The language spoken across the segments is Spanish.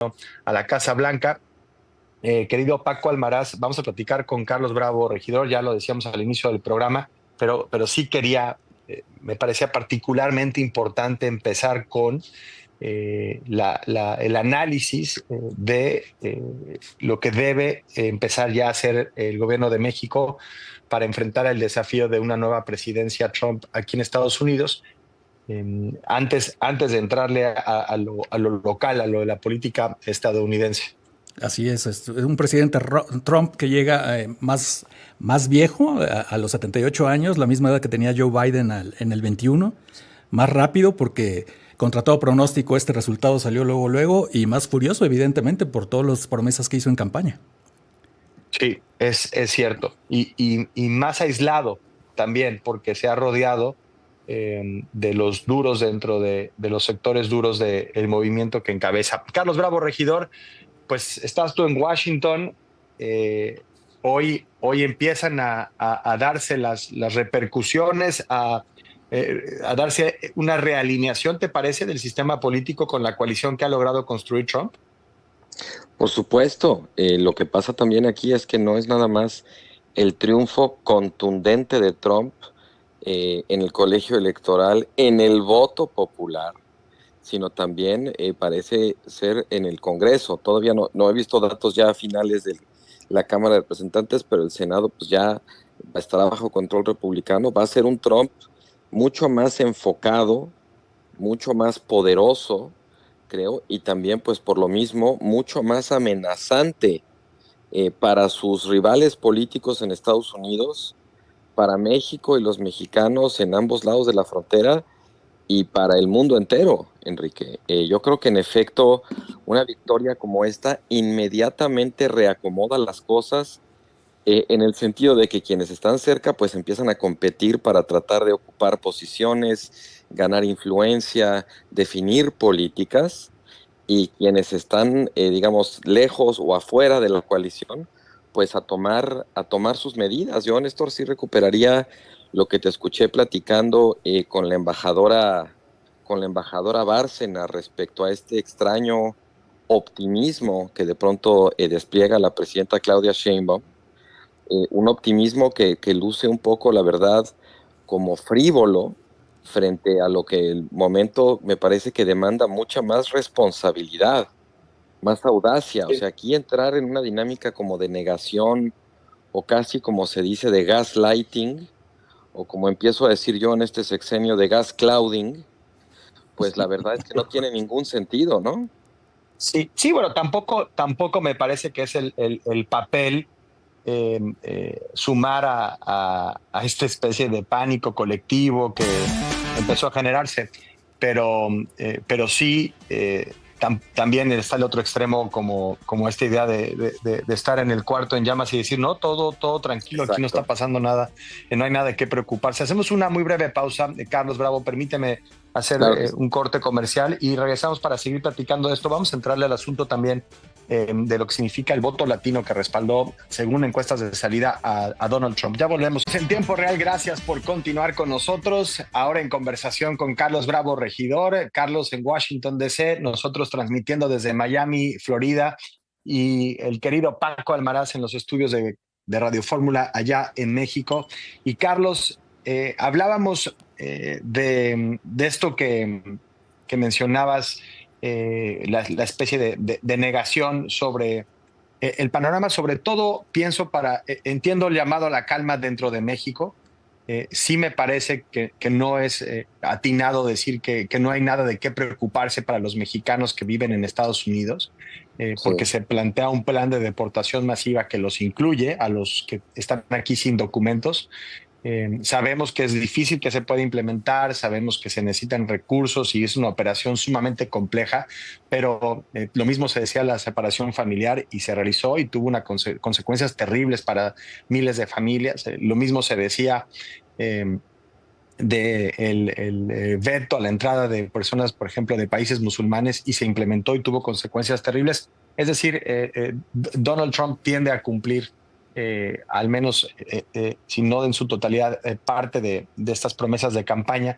a la Casa Blanca. Querido Paco Almaraz, vamos a platicar con Carlos Bravo, regidor, ya lo decíamos al inicio del programa, pero sí me parecía particularmente importante empezar con el análisis de lo que debe empezar ya a hacer el gobierno de México para enfrentar el desafío de una nueva presidencia Trump aquí en Estados Unidos. Antes de entrarle a lo local, a lo de la política estadounidense. Así es un presidente Trump que llega más viejo, a los 78 años, la misma edad que tenía Joe Biden en el 21, más rápido porque contra todo pronóstico este resultado salió luego y más furioso evidentemente por todas las promesas que hizo en campaña. Sí, es cierto. Y más aislado también porque se ha rodeado de los duros dentro de los sectores duros del movimiento que encabeza. Carlos Bravo, regidor, pues estás tú en Washington. Hoy empiezan a darse las repercusiones, a darse una realineación, ¿te parece, del sistema político con la coalición que ha logrado construir Trump? Por supuesto, lo que pasa también aquí es que no es nada más el triunfo contundente de Trump en el colegio electoral, en el voto popular, sino también parece ser en el Congreso. Todavía no he visto datos ya finales de la Cámara de Representantes, pero el Senado pues ya estará bajo control republicano. Va a ser un Trump mucho más enfocado, mucho más poderoso, creo, y también pues por lo mismo mucho más amenazante para sus rivales políticos en Estados Unidos, para México y los mexicanos en ambos lados de la frontera y para el mundo entero, Enrique. Yo creo que en efecto una victoria como esta inmediatamente reacomoda las cosas en el sentido de que quienes están cerca pues empiezan a competir para tratar de ocupar posiciones, ganar influencia, definir políticas, y quienes están, digamos, lejos o afuera de la coalición, pues a tomar sus medidas. Yo, Néstor, sí recuperaría lo que te escuché platicando con la embajadora Bárcena respecto a este extraño optimismo que de pronto despliega la presidenta Claudia Sheinbaum, un optimismo que luce un poco, la verdad, como frívolo frente a lo que el momento me parece que demanda mucha más responsabilidad, más audacia. O Sí. sea, aquí entrar en una dinámica como de negación o casi como se dice de gaslighting, o como empiezo a decir yo en este sexenio de gasclouding, pues la verdad es que no tiene ningún sentido, ¿no? Sí, sí, bueno, tampoco me parece que es el papel sumar a esta especie de pánico colectivo que empezó a generarse, pero sí, también está el otro extremo como esta idea de estar en el cuarto en llamas y decir, no, todo tranquilo, aquí no está Exacto. pasando nada, no hay nada de qué preocuparse. Hacemos una muy breve pausa. Carlos Bravo, permíteme hacer Claro que sí. un corte comercial y regresamos para seguir platicando de esto. Vamos a entrarle al asunto también de lo que significa el voto latino que respaldó, según encuestas de salida, a Donald Trump. Ya volvemos en tiempo real. Gracias por continuar con nosotros. Ahora en conversación con Carlos Bravo, regidor. Carlos en Washington, D.C., nosotros transmitiendo desde Miami, Florida, y el querido Paco Almaraz en los estudios de Radio Fórmula allá en México. Y Carlos, hablábamos de esto que mencionabas, la especie de negación sobre el panorama, sobre todo pienso entiendo el llamado a la calma dentro de México. Sí me parece que no es atinado decir que no hay nada de qué preocuparse para los mexicanos que viven en Estados Unidos, Sí. porque se plantea un plan de deportación masiva que los incluye a los que están aquí sin documentos. Sabemos que es difícil que se pueda implementar, sabemos que se necesitan recursos y es una operación sumamente compleja, pero lo mismo se decía la separación familiar y se realizó y tuvo consecuencias terribles para miles de familias. Lo mismo se decía el veto a la entrada de personas, por ejemplo, de países musulmanes y se implementó y tuvo consecuencias terribles. Es decir, Donald Trump tiende a cumplir al menos, si no en su totalidad, parte de estas promesas de campaña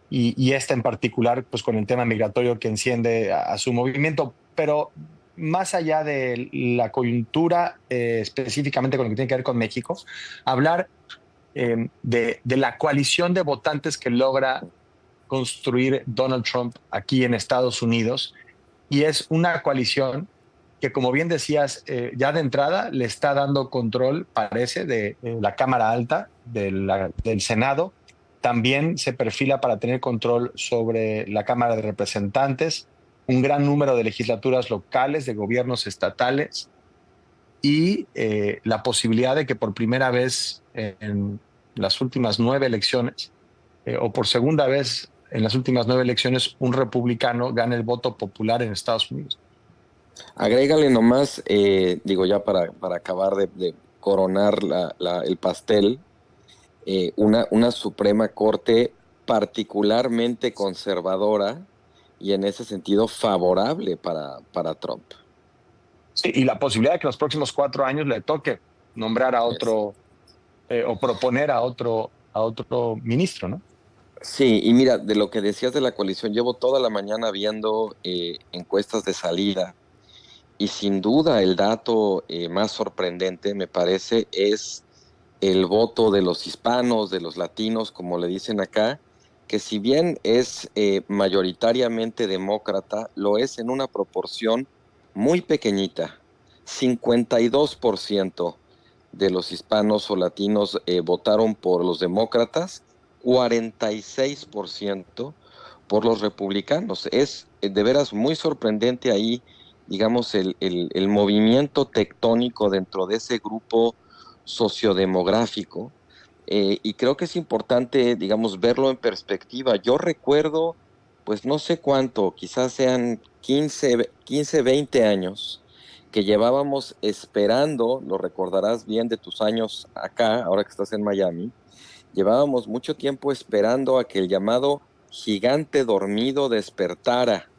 y esta en particular, pues con el tema migratorio que enciende a su movimiento. Pero más allá de la coyuntura, específicamente con lo que tiene que ver con México, hablar de la coalición de votantes que logra construir Donald Trump aquí en Estados Unidos. Y es una coalición que, como bien decías, ya de entrada le está dando control, parece, de la Cámara Alta, del Senado. También se perfila para tener control sobre la Cámara de Representantes, un gran número de legislaturas locales, de gobiernos estatales y la posibilidad de que por primera vez en las últimas 9 elecciones, o por segunda vez en las últimas 9 elecciones, un republicano gane el voto popular en Estados Unidos. Agrégale nomás, digo ya para acabar de coronar el pastel, una Suprema Corte particularmente conservadora y en ese sentido favorable para Trump. Sí, y la posibilidad de que en los próximos 4 años le toque nombrar a otro o proponer a otro ministro, ¿no? Sí, y mira, de lo que decías de la coalición, llevo toda la mañana viendo encuestas de salida y sin duda el dato más sorprendente, me parece, es el voto de los hispanos, de los latinos, como le dicen acá, que si bien es mayoritariamente demócrata, lo es en una proporción muy pequeñita. 52% de los hispanos o latinos votaron por los demócratas, 46% por los republicanos. Es de veras muy sorprendente ahí, digamos, el movimiento tectónico dentro de ese grupo sociodemográfico, y creo que es importante, digamos, verlo en perspectiva. Yo recuerdo, pues no sé cuánto, quizás sean 20 años, que llevábamos esperando, lo recordarás bien de tus años acá, ahora que estás en Miami, llevábamos mucho tiempo esperando a que el llamado gigante dormido despertara,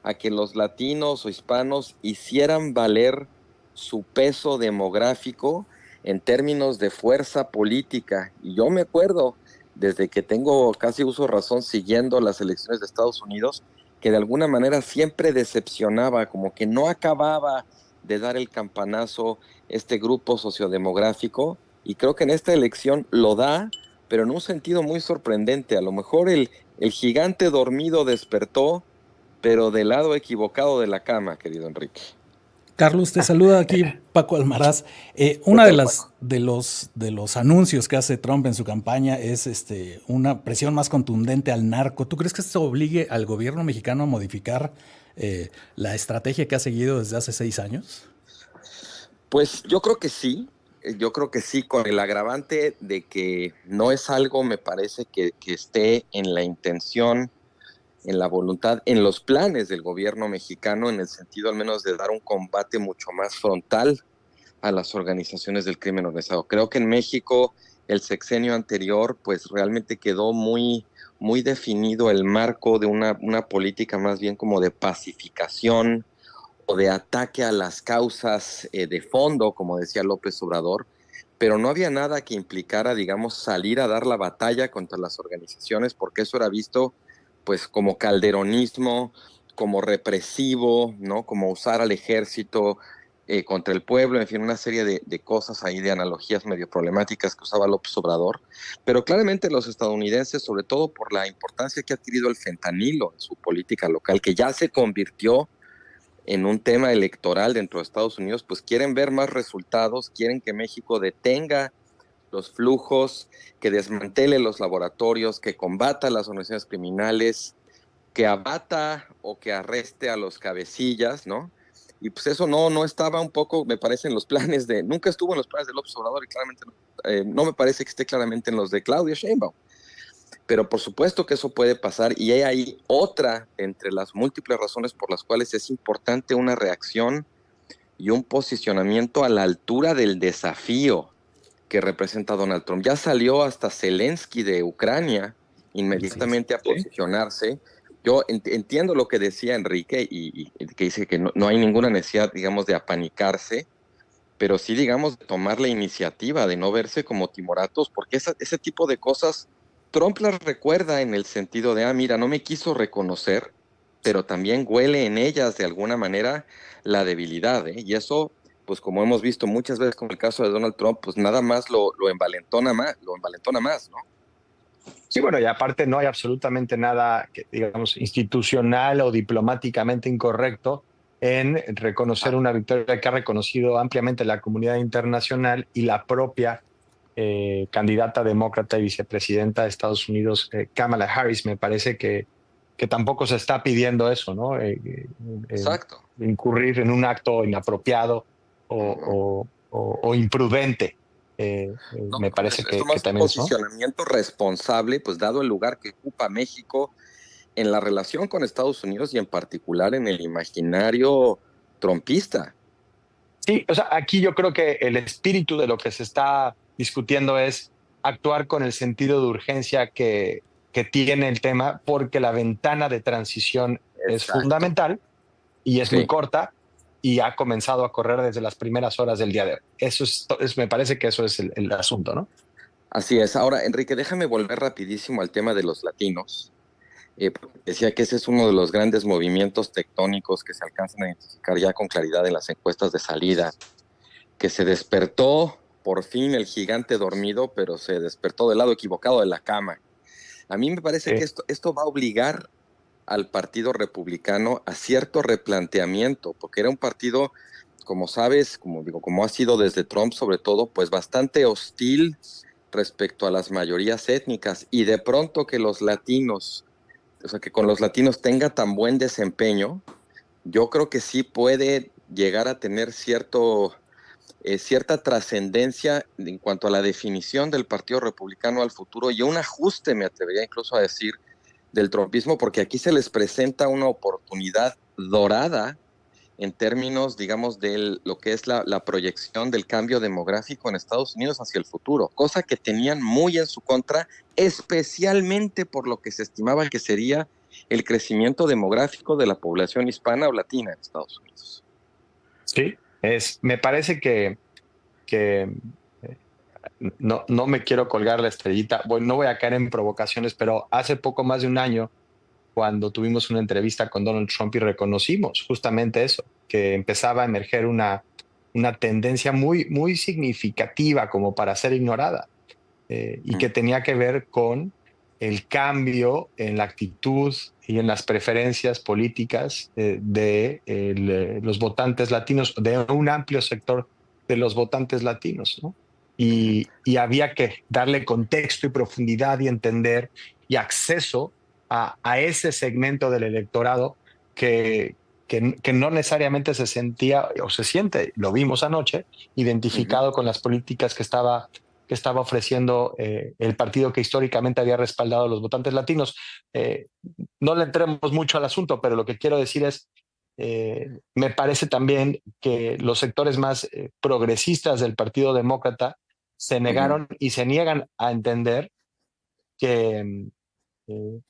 a que los latinos o hispanos hicieran valer su peso demográfico en términos de fuerza política. Y yo me acuerdo, desde que tengo casi uso de razón siguiendo las elecciones de Estados Unidos, que de alguna manera siempre decepcionaba, como que no acababa de dar el campanazo este grupo sociodemográfico, y creo que en esta elección lo da, pero en un sentido muy sorprendente. A lo mejor el gigante dormido despertó, pero del lado equivocado de la cama, querido Enrique. Carlos, te saluda aquí Paco Almaraz. Una de los anuncios que hace Trump en su campaña es una presión más contundente al narco. ¿Tú crees que esto obligue al gobierno mexicano a modificar la estrategia que ha seguido desde hace 6 años? Pues yo creo que sí. Yo creo que sí, con el agravante de que no es algo, me parece, que esté en la intención, en la voluntad, en los planes del gobierno mexicano, en el sentido al menos de dar un combate mucho más frontal a las organizaciones del crimen organizado. Creo que en México el sexenio anterior pues realmente quedó muy definido el marco de una política más bien como de pacificación o de ataque a las causas de fondo, como decía López Obrador, pero no había nada que implicara, digamos, salir a dar la batalla contra las organizaciones, porque eso era visto pues como calderonismo, como represivo, ¿no? Como usar al ejército contra el pueblo, en fin, una serie de cosas ahí, de analogías medio problemáticas que usaba López Obrador. Pero claramente los estadounidenses, sobre todo por la importancia que ha adquirido el fentanilo en su política local, que ya se convirtió en un tema electoral dentro de Estados Unidos, pues quieren ver más resultados, quieren que México detenga los flujos, que desmantele los laboratorios, que combata las organizaciones criminales, que abata o que arreste a los cabecillas, ¿no? Y pues eso no estaba un poco, me parece, en los planes nunca estuvo en los planes de López Obrador, y claramente no me parece que esté claramente en los de Claudia Sheinbaum. Pero por supuesto que eso puede pasar, y hay ahí otra entre las múltiples razones por las cuales es importante una reacción y un posicionamiento a la altura del desafío que representa Donald Trump. Ya salió hasta Zelensky de Ucrania inmediatamente a posicionarse. Yo entiendo lo que decía Enrique, y que dice que no hay ninguna necesidad, digamos, de apanicarse, pero sí, digamos, de tomar la iniciativa, de no verse como timoratos, porque ese tipo de cosas Trump las recuerda en el sentido de, mira, no me quiso reconocer, pero también huele en ellas de alguna manera la debilidad, ¿eh? Y eso, pues como hemos visto muchas veces con el caso de Donald Trump, pues nada más lo envalentona más, ¿no? Sí, bueno, y aparte no hay absolutamente nada, que, digamos, institucional o diplomáticamente incorrecto en reconocer una victoria que ha reconocido ampliamente la comunidad internacional y la propia candidata demócrata y vicepresidenta de Estados Unidos, Kamala Harris. Me parece que tampoco se está pidiendo eso, ¿no? Exacto. Incurrir en un acto inapropiado No, no. o imprudente. No, Me parece es que más un también eso, ¿no? posicionamiento responsable, pues dado el lugar que ocupa México en la relación con Estados Unidos y en particular en el imaginario trompista. Sí, o sea, aquí yo creo que el espíritu de lo que se está discutiendo es actuar con el sentido de urgencia que tiene el tema, porque la ventana de transición es Exacto. fundamental y es muy Sí, corta y ha comenzado a correr desde las primeras horas del día de hoy. Eso me parece que eso es el asunto, ¿no? así es. Ahora, Enrique, déjame volver rapidísimo al tema de los latinos. Decía que ese es uno de los grandes movimientos tectónicos que se alcanzan a identificar ya con claridad en las encuestas de salida, que se despertó por fin el gigante dormido, pero se despertó del lado equivocado de la cama. A mí me parece que Eh, esto va a obligar al Partido Republicano a cierto replanteamiento, porque era un partido, como sabes, como digo, como ha sido desde Trump sobre todo, pues bastante hostil respecto a las mayorías étnicas y de pronto que los latinos, o sea, que con los latinos tenga tan buen desempeño, yo creo que sí puede llegar a tener cierta trascendencia en cuanto a la definición del Partido Republicano al futuro y un ajuste, me atrevería incluso a decir, del trumpismo, porque aquí se les presenta una oportunidad dorada en términos, digamos, de lo que es la proyección del cambio demográfico en Estados Unidos hacia el futuro, cosa que tenían muy en su contra, especialmente por lo que se estimaba que sería el crecimiento demográfico de la población hispana o latina en Estados Unidos. sí, me parece que no me quiero colgar la estrellita. Bueno, no voy a caer en provocaciones, pero hace poco más de un año, cuando tuvimos una entrevista con Donald Trump y reconocimos justamente eso, que empezaba a emerger una tendencia muy significativa como para ser ignorada, y que tenía que ver con el cambio en la actitud y en las preferencias políticas los votantes latinos, de un amplio sector de los votantes latinos, ¿no? Y había que darle contexto y profundidad y entender y acceso a ese segmento del electorado que no necesariamente se sentía o se siente, lo vimos anoche, identificado con las políticas que estaba ofreciendo el partido que históricamente había respaldado a los votantes latinos. Eh, no le entremos mucho al asunto, pero lo que quiero decir es, me parece también que los sectores más progresistas del Partido Demócrata se Ujú. negaron y se niegan a entender que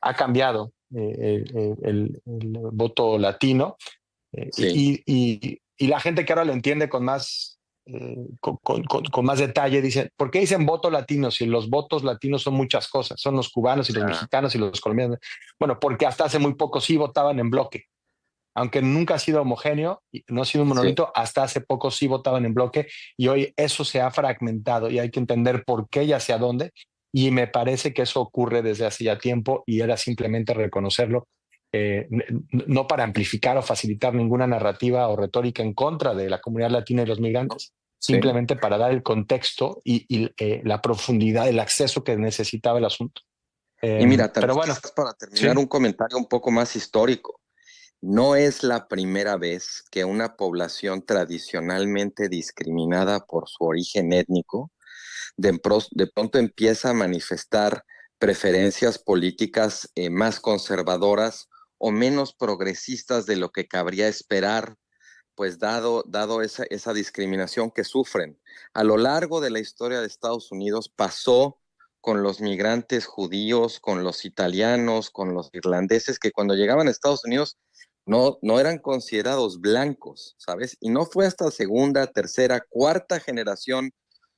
ha cambiado el voto latino, Sí, y la gente que ahora lo entiende con más detalle dice, ¿por qué dicen voto latino si los votos latinos son muchas cosas? Son los cubanos y los claro, mexicanos y los colombianos. Bueno, porque hasta hace muy poco sí votaban en bloque. Aunque nunca ha sido homogéneo, no ha sido un sí. monolito, hasta hace poco sí votaban en bloque y hoy eso se ha fragmentado y hay que entender por qué y hacia dónde. Y me parece que eso ocurre desde hace ya tiempo y era simplemente reconocerlo, no para amplificar o facilitar ninguna narrativa o retórica en contra de la comunidad latina y los ¿No? migrantes, Sí. simplemente para dar el contexto y la profundidad, el acceso que necesitaba el asunto. Y mira, Pero también bueno, quizás para terminar sí. un comentario un poco más histórico. No es la primera vez que una población tradicionalmente discriminada por su origen étnico de pronto empieza a manifestar preferencias políticas más conservadoras o menos progresistas de lo que cabría esperar, pues dado esa discriminación que sufren. A lo largo de la historia de Estados Unidos pasó con los migrantes judíos, con los italianos, con los irlandeses, que cuando llegaban a Estados Unidos no eran considerados blancos, ¿sabes? Y no fue hasta segunda, tercera, cuarta generación,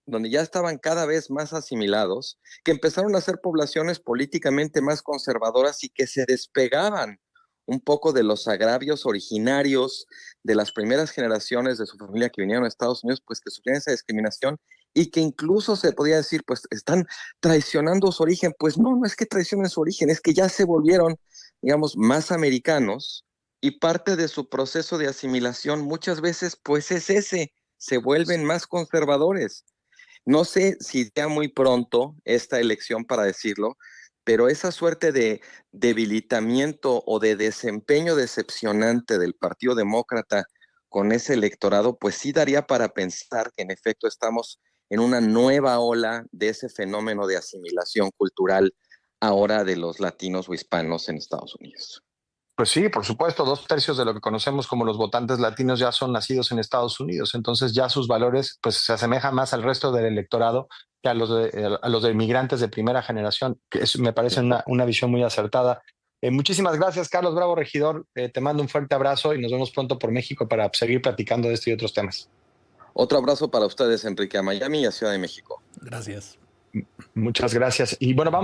donde ya estaban cada vez más asimilados, que empezaron a ser poblaciones políticamente más conservadoras y que se despegaban un poco de los agravios originarios de las primeras generaciones de su familia que vinieron a Estados Unidos, pues que sufrían esa discriminación y que incluso se podía decir, pues están traicionando su origen. Pues no, no es que traicionen su origen, es que ya se volvieron, digamos, más americanos y parte de su proceso de asimilación muchas veces, pues es ese, se vuelven más conservadores. No sé si sea muy pronto esta elección para decirlo, pero esa suerte de debilitamiento o de desempeño decepcionante del Partido Demócrata con ese electorado, pues sí daría para pensar que en efecto estamos en una nueva ola de ese fenómeno de asimilación cultural ahora de los latinos o hispanos en Estados Unidos. Pues sí, por supuesto, 2/3 de lo que conocemos como los votantes latinos ya son nacidos en Estados Unidos, entonces ya sus valores pues se asemejan más al resto del electorado que a los de inmigrantes de primera generación, que me parece una visión muy acertada. Muchísimas gracias, Carlos Bravo, regidor. Te mando un fuerte abrazo y nos vemos pronto por México para seguir platicando de esto y otros temas. Otro abrazo para ustedes, Enrique, a Miami y a Ciudad de México. Gracias. Muchas gracias. Y bueno, vamos.